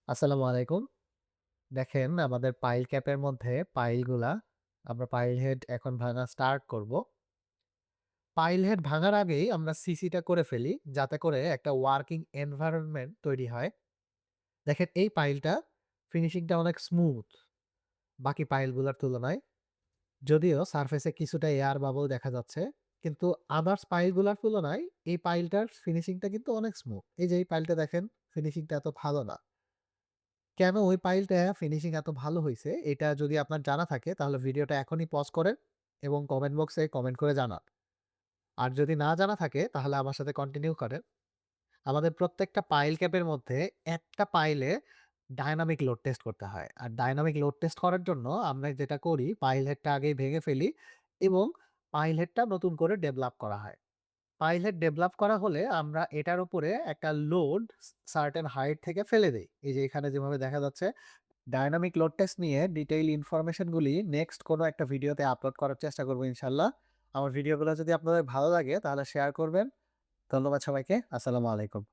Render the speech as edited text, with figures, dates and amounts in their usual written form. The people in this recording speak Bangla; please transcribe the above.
আসসালামু আলাইকুম। দেখেন আমাদের পাইল ক্যাপের মধ্যে পাইলগুলা আমরা পাইল হেড এখন ভাঙা স্টার্ট করব। পাইল হেড ভাঙার আগেই আমরা সিসিটা করে ফেলি যাতে করে একটা ওয়ার্কিং এনভায়রনমেন্ট তৈরি হয়। দেখেন এই পাইলটা ফিনিশিংটা অনেক স্মুথ বাকি পাইলগুলোর তুলনায়। যদিও সারফেসে কিছুটা এয়ার বাবল দেখা যাচ্ছে, কিন্তু আদার্স পাইলগুলোর তুলনায় এই পাইলটার ফিনিশিংটা কিন্তু অনেক স্মুথ। এই যে এই পাইলটা দেখেন ফিনিশিংটা এত ভালো না। কেন ওই পাইলটা ফিনিশিং এত ভালো হইছে, এটা যদি আপনার জানা থাকে তাহলে ভিডিওটা এখনই পজ করেন এবং কমেন্ট বক্সে কমেন্ট করে জানান। আর যদি না জানা থাকে তাহলে আমার সাথে কন্টিনিউ করেন। আমাদের প্রত্যেকটা পাইল ক্যাপের মধ্যে একটা পাইলে ডায়নামিক লোড টেস্ট করতে হয়। আর ডায়নামিক লোড টেস্ট করার জন্য আমরা যেটা করি পাইল হেডটা আগেই ভেঙে ফেলি এবং পাইল হেডটা নতুন করে ডেভেলপ করা হয়। পাইল হেড ডেভেলপ করা হলে আমরা এটার উপরে একটা লোড সার্টেন হাইট থেকে ফেলে দেই। এই যে এখানে যেভাবে দেখা যাচ্ছে। ডায়নামিক লোড টেস্ট নিয়ে ডিটেইল ইনফরমেশনগুলি নেক্সট কোনো একটা ভিডিওতে আপলোড করার চেষ্টা করব ইনশাল্লাহ। আমার ভিডিওগুলো যদি আপনাদের ভালো লাগে তাহলে শেয়ার করবেন। ধন্যবাদ সবাইকে। আসসালামু আলাইকুম।